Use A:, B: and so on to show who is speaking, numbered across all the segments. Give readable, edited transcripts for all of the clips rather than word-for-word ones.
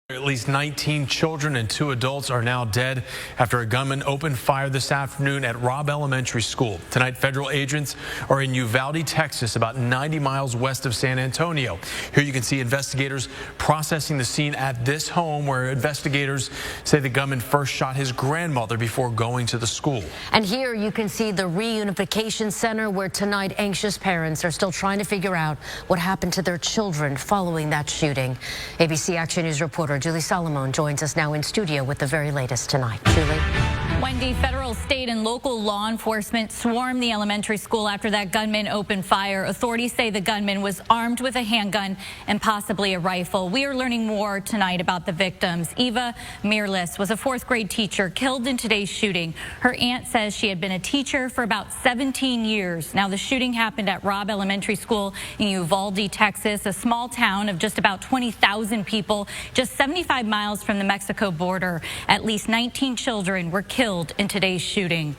A: At least 19 children and 2 adults are now dead after a gunman opened fire this afternoon at Robb Elementary School. Tonight, federal agents are in Uvalde, Texas, about 90 miles west of San Antonio. Here you can see investigators processing the scene at this home where investigators say the gunman first shot his grandmother before going to the school.
B: And here you can see the reunification center where tonight anxious parents are still trying to figure out what happened to their children following that shooting. ABC Action News reporter Julie Solomon joins us now in studio with the very latest tonight. Julie.
C: Wendy, federal, state, and local law enforcement swarmed the elementary school after that gunman opened fire. Authorities say the gunman was armed with a handgun and possibly a rifle. We are learning more tonight about the victims. Eva Mirlis was a 4th grade teacher killed in today's shooting. Her aunt says she had been a teacher for about 17 years. Now, the shooting happened at Robb Elementary School in Uvalde, Texas, a small town of just about 20,000 people, just 75 miles from the Mexico border. At least 19 children were killed in today's shooting.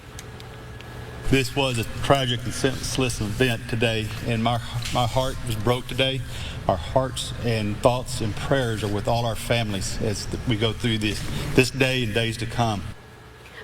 D: This was a tragic and senseless event today, and my heart was broke today. Our hearts and thoughts and prayers are with all our families as we go through this day and days to come.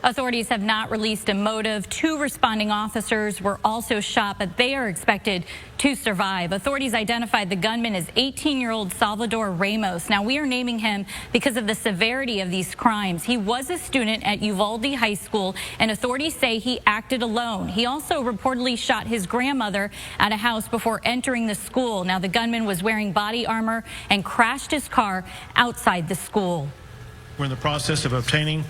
C: Authorities have not released a motive. 2 responding officers were also shot, but they are expected to survive. Authorities identified the gunman as 18-year-old Salvador Ramos. Now, we are naming him because of the severity of these crimes. He was a student at Uvalde High School, and authorities say he acted alone. He also reportedly shot his grandmother at a house before entering the school. Now, the gunman was wearing body armor and crashed his car outside the school.
E: We're in the process of obtaining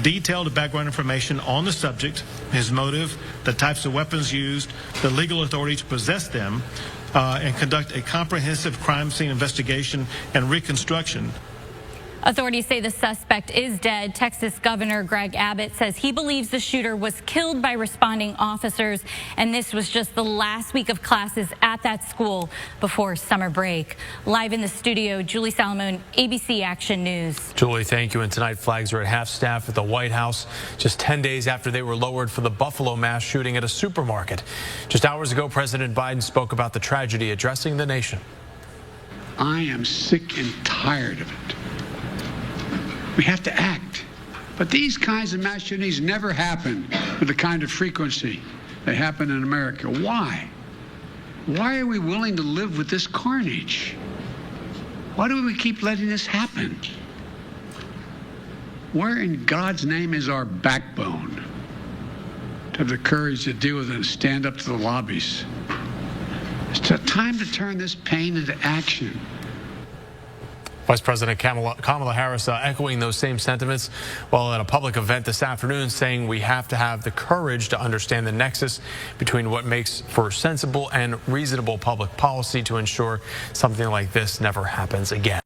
E: detailed background information on the subject, his motive, the types of weapons used, the legal authority to possess them, and conduct a comprehensive crime scene investigation and reconstruction.
C: Authorities say the suspect is dead. Texas Governor Greg Abbott says he believes the shooter was killed by responding officers, and this was just the last week of classes at that school before summer break. Live in the studio, Julie Solomon, ABC Action News.
A: Julie, thank you. And tonight, flags are at half-staff at the White House, just 10 days after they were lowered for the Buffalo mass shooting at a supermarket. Just hours ago, President Biden spoke about the tragedy, addressing the nation.
F: I am sick and tired of it. We have to act. But these kinds of mass shootings never happen with the kind of frequency that happen in America. Why? Why are we willing to live with this carnage? Why do we keep letting this happen? Where in God's name is our backbone to have the courage to deal with it and stand up to the lobbies? It's time to turn this pain into action.
A: Vice President Kamala Harris echoing those same sentiments while at a public event this afternoon, saying we have to have the courage to understand the nexus between what makes for sensible and reasonable public policy to ensure something like this never happens again.